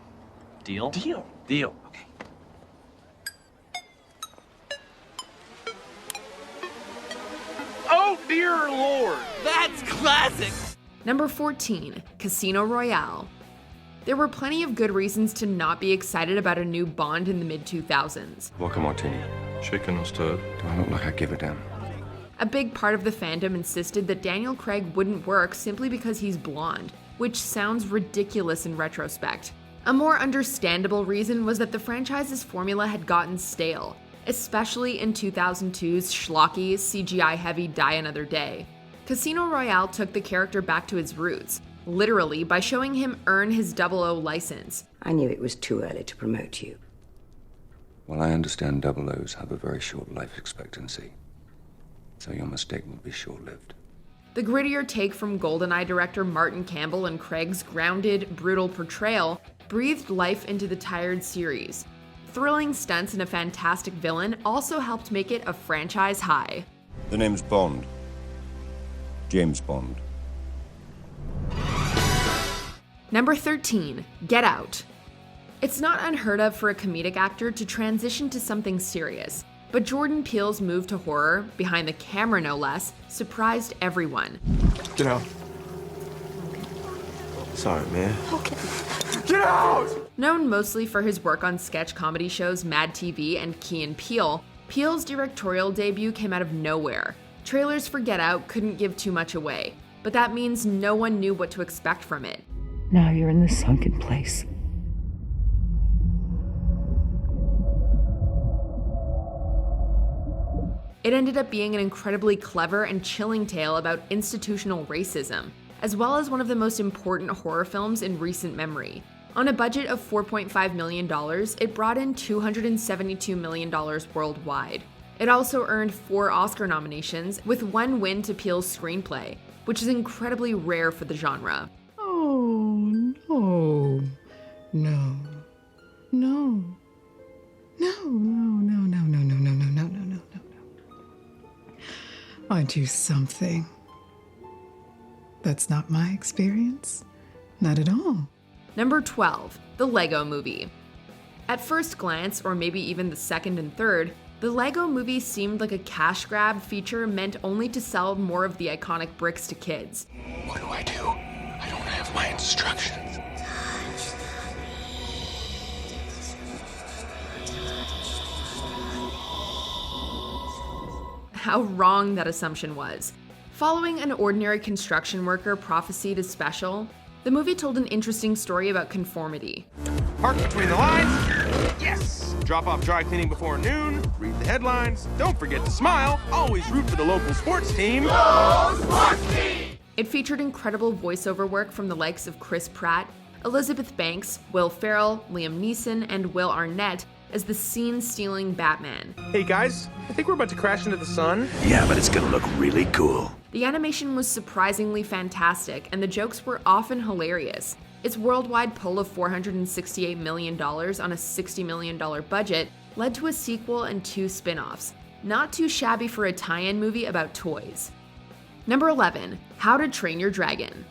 Deal?
Deal.
Deal. Okay.
Oh dear Lord, that's classic!
Number 14, Casino Royale. There were plenty of good reasons to not be excited about a new Bond in the mid-2000s.
Vodka martini. Shaken or stirred? Do I look like I give a damn?
A big part of the fandom insisted that Daniel Craig wouldn't work simply because he's blonde, which sounds ridiculous in retrospect. A more understandable reason was that the franchise's formula had gotten stale, especially in 2002's schlocky, CGI-heavy Die Another Day. Casino Royale took the character back to his roots, literally by showing him earn his 00 license.
I knew it was too early to promote you.
Well, I understand 00s have a very short life expectancy, so your mistake will be short-lived.
The grittier take from GoldenEye director Martin Campbell and Craig's grounded, brutal portrayal breathed life into the tired series. Thrilling stunts and a fantastic villain also helped make it a franchise high.
The name's Bond. James Bond.
Number 13, Get Out. It's not unheard of for a comedic actor to transition to something serious, but Jordan Peele's move to horror, behind the camera no less, surprised everyone.
Get out.
Sorry, man.
Okay.
Get out!
Known mostly for his work on sketch comedy shows Mad TV and Key and Peele, Peele's directorial debut came out of nowhere. Trailers for Get Out couldn't give too much away, but that means no one knew what to expect from it.
Now you're in the sunken place.
It ended up being an incredibly clever and chilling tale about institutional racism, as well as one of the most important horror films in recent memory. On a budget of $4.5 million, it brought in $272 million worldwide. It also earned 4 Oscar nominations, with 1 win to Peele's screenplay, which is incredibly rare for the genre.
Oh, no. No. No. No, no, no, no, no, no, no, no, no, no, no, no. I do something. That's not my experience. Not at all.
Number 12, The Lego Movie. At first glance, or maybe even the second and third, the Lego Movie seemed like a cash grab feature meant only to sell more of the iconic bricks to kids.
What do? I don't have my instructions.
How wrong that assumption was. Following an ordinary construction worker prophesied as special, the movie told an interesting story about conformity.
Park between the lines. Yes! Drop off dry cleaning before noon. Read the headlines. Don't forget to smile. Always root for the local sports team. Go sports team!
It featured incredible voiceover work from the likes of Chris Pratt, Elizabeth Banks, Will Ferrell, Liam Neeson, and Will Arnett as the scene-stealing Batman.
Hey guys, I think we're about to crash into the sun.
Yeah, but it's gonna look really cool.
The animation was surprisingly fantastic, and the jokes were often hilarious. Its worldwide pull of $468 million on a $60 million budget led to a sequel and 2 spin-offs. Not too shabby for a tie-in movie about toys. Number 11, How to Train Your Dragon.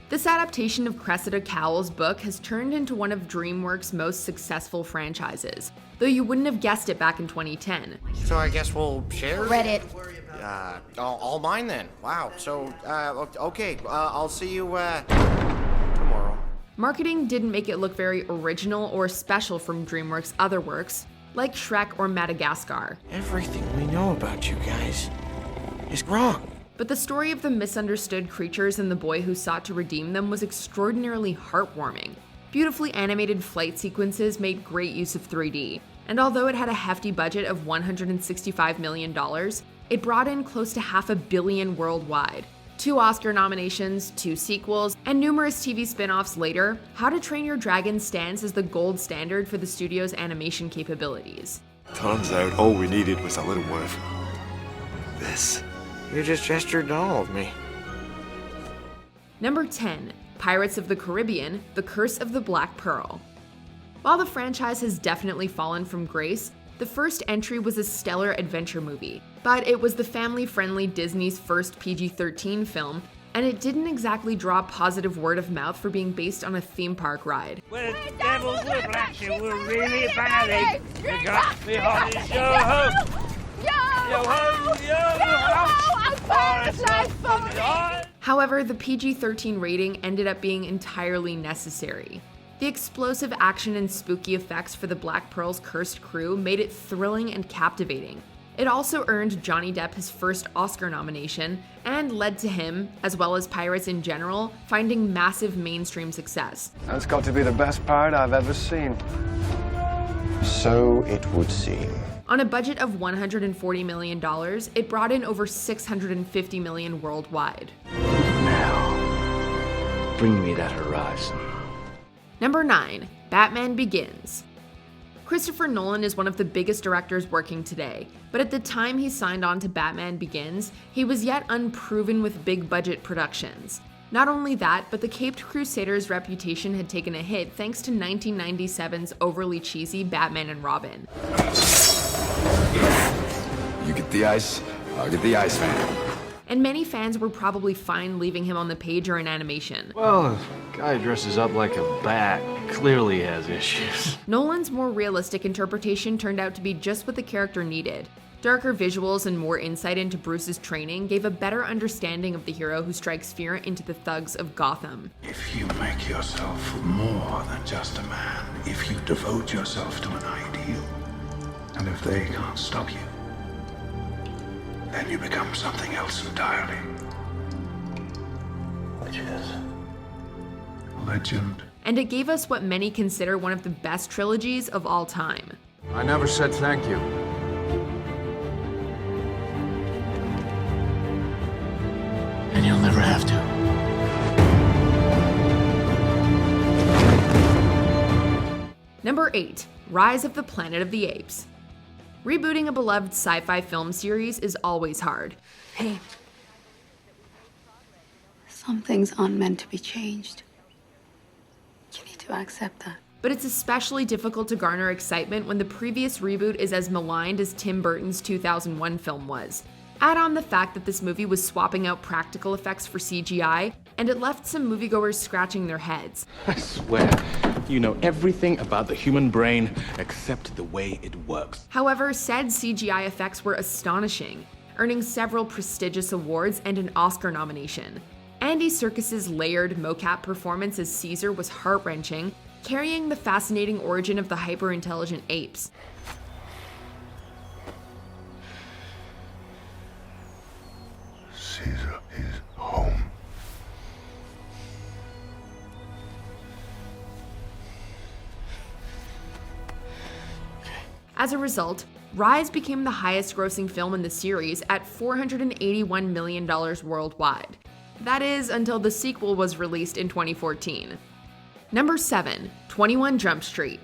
This adaptation of Cressida Cowell's book has turned into one of DreamWorks' most successful franchises, though you wouldn't have guessed it back in 2010.
So I guess we'll share?
Reddit.
All mine then. Wow. So, okay. I'll see you, tomorrow.
Marketing didn't make it look very original or special from DreamWorks' other works, like Shrek or Madagascar.
Everything we know about you guys is wrong.
But the story of the misunderstood creatures and the boy who sought to redeem them was extraordinarily heartwarming. Beautifully animated flight sequences made great use of 3D, and although it had a hefty budget of $165 million, it brought in close to $500 million worldwide. 2 Oscar nominations, 2 sequels, and numerous TV spin-offs later, How to Train Your Dragon stands as the gold standard for the studio's animation capabilities.
Turns out all we needed was a little more of this.
You just gestured all of me.
Number 10, Pirates of the Caribbean, The Curse of the Black Pearl. While the franchise has definitely fallen from grace, the first entry was a stellar adventure movie, but it was the family-friendly Disney's first PG-13 film, and it didn't exactly draw positive word of mouth for being based on a theme park ride.
We're devils, we're black, and we're really bad. You got me on this yo-ho!
However, the PG-13 rating ended up being entirely necessary. The explosive action and spooky effects for the Black Pearl's cursed crew made it thrilling and captivating. It also earned Johnny Depp his first Oscar nomination and led to him, as well as pirates in general, finding massive mainstream success.
That's got to be the best pirate I've ever seen.
So it would seem.
On a budget of $140 million, it brought in over $650 million worldwide.
Now, bring me that horizon.
Number 9, Batman Begins. Christopher Nolan is one of the biggest directors working today, but at the time he signed on to Batman Begins, he was yet unproven with big budget productions. Not only that, but the Caped Crusader's reputation had taken a hit thanks to 1997's overly cheesy Batman and Robin.
You get the ice, I'll get the ice man.
And many fans were probably fine leaving him on the page or in animation.
Well, a guy dresses up like a bat.
clearly has issues.
Nolan's more realistic interpretation turned out to be just what the character needed. Darker visuals and more insight into Bruce's training gave a better understanding of the hero who strikes fear into the thugs of Gotham.
If you make yourself more than just a man, if you devote yourself to an ideal, and if they can't stop you, then you become something else entirely. Which is legend.
And it gave us what many consider one of the best trilogies of all time.
I never said thank you.
And you'll never have to.
Number 8, Rise of the Planet of the Apes. Rebooting a beloved sci-fi film series is always hard.
Hey, some things aren't meant to be changed. You need to accept that.
But it's especially difficult to garner excitement when the previous reboot is as maligned as Tim Burton's 2001 film was. Add on the fact that this movie was swapping out practical effects for CGI, and it left some moviegoers scratching their heads.
I swear, you know everything about the human brain except the way it works.
However, said CGI effects were astonishing, earning several prestigious awards and an Oscar nomination. Andy Serkis's layered mocap performance as Caesar was heart-wrenching, carrying the fascinating origin of the hyper-intelligent apes.
Caesar is home.
As a result, Rise became the highest-grossing film in the series at $481 million worldwide. That is, until the sequel was released in 2014. Number 7, 21 Jump Street.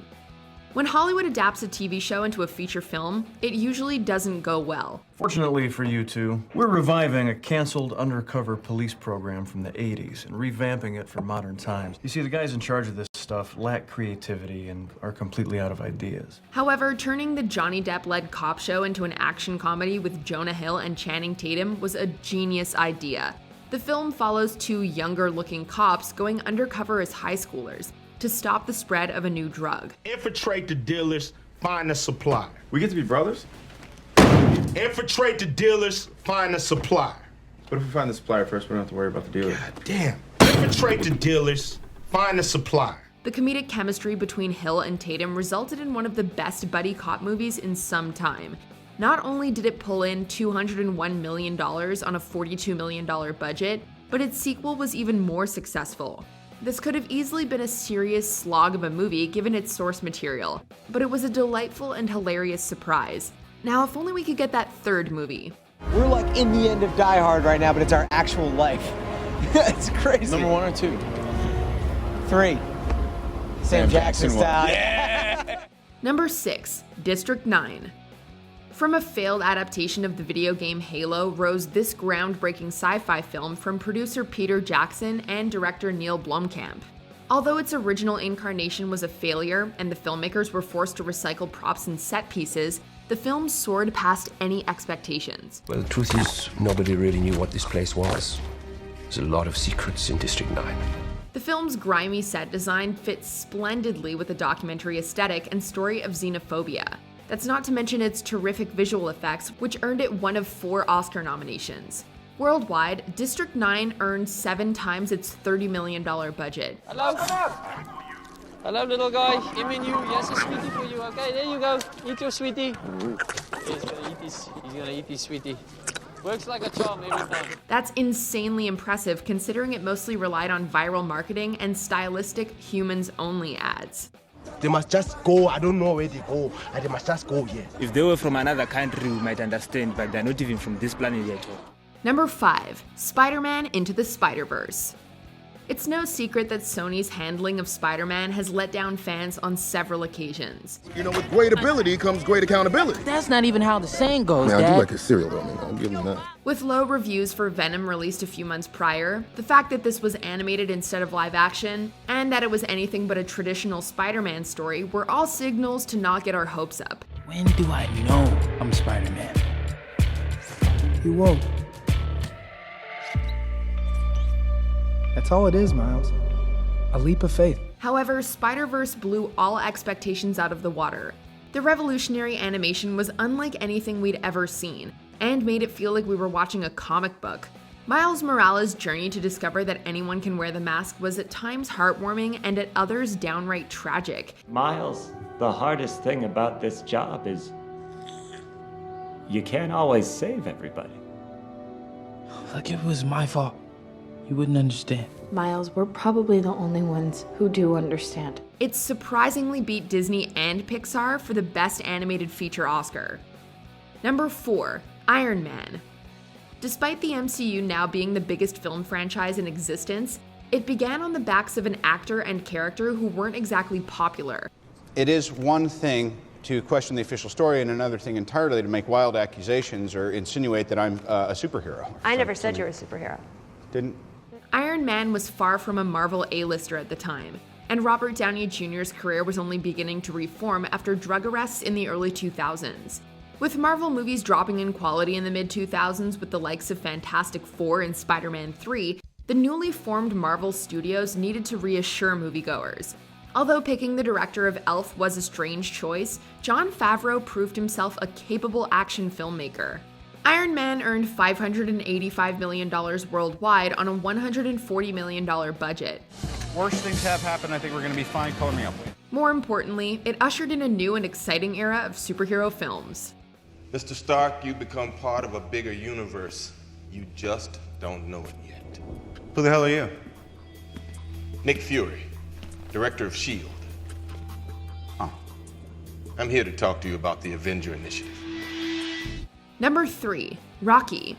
When Hollywood adapts a TV show into a feature film, it usually doesn't go well.
Fortunately for you two, we're reviving a canceled undercover police program from the 80s and revamping it for modern times. You see, the guys in charge of this stuff lack creativity and are completely out of ideas.
However, turning the Johnny Depp-led cop show into an action comedy with Jonah Hill and Channing Tatum was a genius idea. The film follows two younger-looking cops going undercover as high schoolers to stop the spread of a new drug.
Infiltrate the dealers, find the supply.
We get to be brothers?
Infiltrate the dealers, find the supply.
What if we find the supplier first? We don't have to worry about the dealer.
God damn. Infiltrate the dealers, find the supply.
The comedic chemistry between Hill and Tatum resulted in one of the best buddy cop movies in some time. Not only did it pull in $201 million on a $42 million budget, but its sequel was even more successful. This could have easily been a serious slog of a movie given its source material, but it was a delightful and hilarious surprise. Now, if only we could get that third movie.
We're like in the end of Die Hard right now, but it's our actual life. It's crazy.
Number 1 or 2?
3. Sam Jackson style.
Yeah.
Number 6, District 9. From a failed adaptation of the video game Halo rose this groundbreaking sci-fi film from producer Peter Jackson and director Neil Blomkamp. Although its original incarnation was a failure and the filmmakers were forced to recycle props and set pieces, the film soared past any expectations.
Well, the truth is, nobody really knew what this place was. There's a lot of secrets in District 9.
The film's grimy set design fits splendidly with the documentary aesthetic and story of xenophobia. That's not to mention its terrific visual effects, which earned it one of 4 Oscar nominations. Worldwide, District 9 earned 7 times its $30 million budget.
Hello? Hello, little guy. Give me you. Yes, a sweetie for you. Okay, there you go. Eat your sweetie. He's gonna eat this sweetie. Works like a charm every time.
That's insanely impressive considering it mostly relied on viral marketing and stylistic humans-only ads.
They must just go. I don't know where they go. And they must just go here.
If they were from another country, we might understand, but they're not even from this planet yet.
Number 5, Spider-Man Into the Spider-Verse. It's no secret that Sony's handling of Spider-Man has let down fans on several occasions.
You know, with great ability comes great accountability.
That's not even how the saying goes,
Man,
Dad.
I do like his cereal, though. I mean, I'll give him that.
With low reviews for Venom released a few months prior, the fact that this was animated instead of live action, and that it was anything but a traditional Spider-Man story were all signals to not get our hopes up.
When do I know I'm Spider-Man?
You won't. That's all it is, Miles. A leap of faith.
However, Spider-Verse blew all expectations out of the water. The revolutionary animation was unlike anything we'd ever seen, and made it feel like we were watching a comic book. Miles Morales' journey to discover that anyone can wear the mask was at times heartwarming and at others downright tragic.
Miles, the hardest thing about this job is you can't always save everybody.
Like if it was my fault, you wouldn't understand.
Miles, we're probably the only ones who do understand.
It surprisingly beat Disney and Pixar for the Best Animated Feature Oscar. Number 4, Iron Man. Despite the MCU now being the biggest film franchise in existence, it began on the backs of an actor and character who weren't exactly popular.
It is one thing to question the official story and another thing entirely to make wild accusations or insinuate that I'm a superhero.
I never said you were a superhero.
Didn't?
Iron Man was far from a Marvel A-lister at the time, and Robert Downey Jr.'s career was only beginning to reform after drug arrests in the early 2000s. With Marvel movies dropping in quality in the mid-2000s with the likes of Fantastic Four and Spider-Man 3, the newly formed Marvel Studios needed to reassure moviegoers. Although picking the director of Elf was a strange choice, Jon Favreau proved himself a capable action filmmaker. Iron Man earned $585 million worldwide on a $140 million budget.
Worst things have happened. I think we're going to be fine. Color me up.
More importantly, it ushered in a new and exciting era of superhero films.
Mr. Stark, you become part of a bigger universe. You just don't know it yet.
Who the hell are you?
Nick Fury, director of S.H.I.E.L.D.
Oh.
I'm here to talk to you about the Avenger Initiative.
Number 3, Rocky.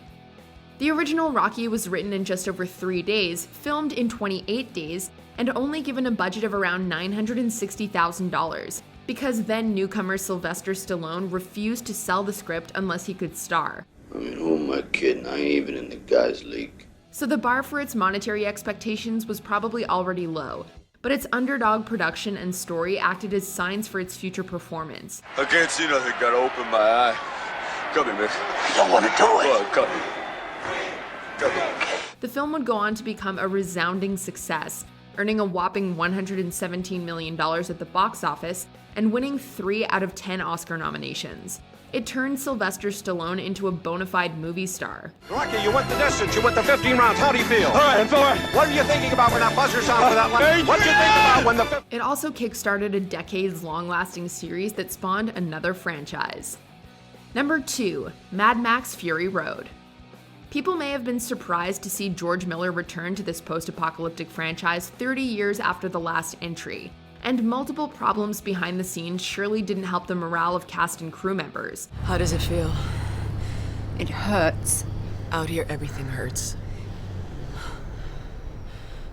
The original Rocky was written in just over 3 days, filmed in 28 days, and only given a budget of around $960,000, because then newcomer Sylvester Stallone refused to sell the script unless he could star.
I mean, who am I kidding? I ain't even in the guys' league.
So the bar for its monetary expectations was probably already low, but its underdog production and story acted as signs for its future performance.
I can't see nothing, gotta open my eye. Come here, man. You don't want to do it. Oh, come here. Come here.
The film would go on to become a resounding success, earning a whopping $117 million at the box office and winning 3 out of 10 Oscar nominations. It turned Sylvester Stallone into a bona fide movie star.
Rocky, you went the distance. You went the 15 rounds. How do you feel? All right, Thor. What are you thinking about when that buzzer sound for that line? What do you think about when the...
It also kickstarted a decades-long lasting series that spawned another franchise. Number 2, Mad Max Fury Road. People may have been surprised to see George Miller return to this post-apocalyptic franchise 30 years after the last entry, and multiple problems behind the scenes surely didn't help the morale of cast and crew members.
How does it feel?
It hurts.
Out here, everything hurts.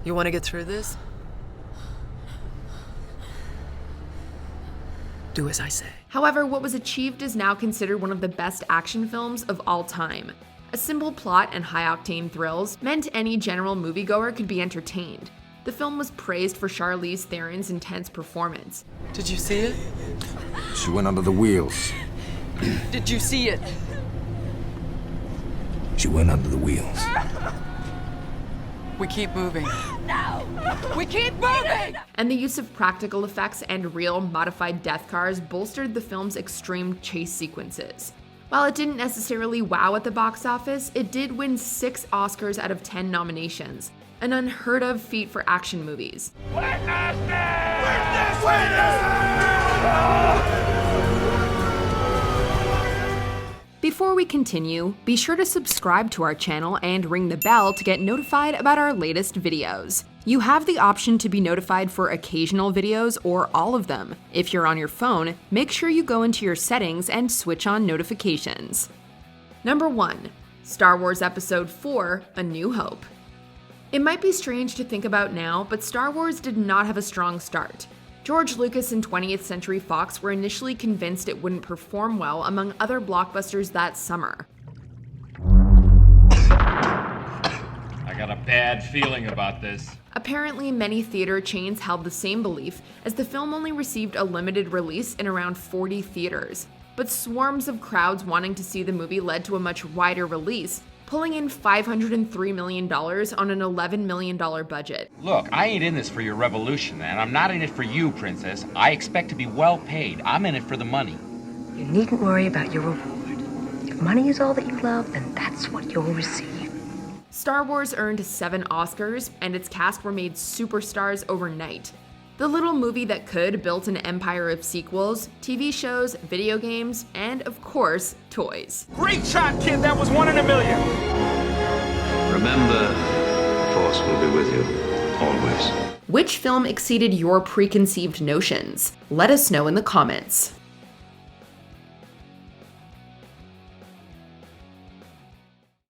You want to get through this? Do as I say.
However, what was achieved is now considered one of the best action films of all time. A simple plot and high-octane thrills meant any general moviegoer could be entertained. The film was praised for Charlize Theron's intense performance.
Did you see it?
She went under the wheels.
Did you see it?
She went under the wheels.
We keep moving. No! We keep moving!
And the use of practical effects and real modified death cars bolstered the film's extreme chase sequences. While it didn't necessarily wow at the box office, it did win 6 Oscars out of 10 nominations, an unheard of feat for action movies. Before we continue, be sure to subscribe to our channel and ring the bell to get notified about our latest videos. You have the option to be notified for occasional videos or all of them. If you're on your phone, make sure you go into your settings and switch on notifications. Number 1, Star Wars Episode 4: A New Hope. It might be strange to think about now, but Star Wars did not have a strong start. George Lucas and 20th Century Fox were initially convinced it wouldn't perform well among other blockbusters that summer.
I got a bad feeling about this.
Apparently, many theater chains held the same belief, as the film only received a limited release in around 40 theaters. But swarms of crowds wanting to see the movie led to a much wider release, pulling in $503 million on an $11 million budget.
Look, I ain't in this for your revolution, and I'm not in it for you, Princess. I expect to be well paid. I'm in it for the money.
You needn't worry about your reward. If money is all that you love, then that's what you'll receive.
Star Wars earned 7 Oscars, and its cast were made superstars overnight. The little movie that could built an empire of sequels, TV shows, video games, and of course, toys.
Great shot, kid! That was 1 in a million!
Remember, the Force will be with you, always.
Which film exceeded your preconceived notions? Let us know in the comments.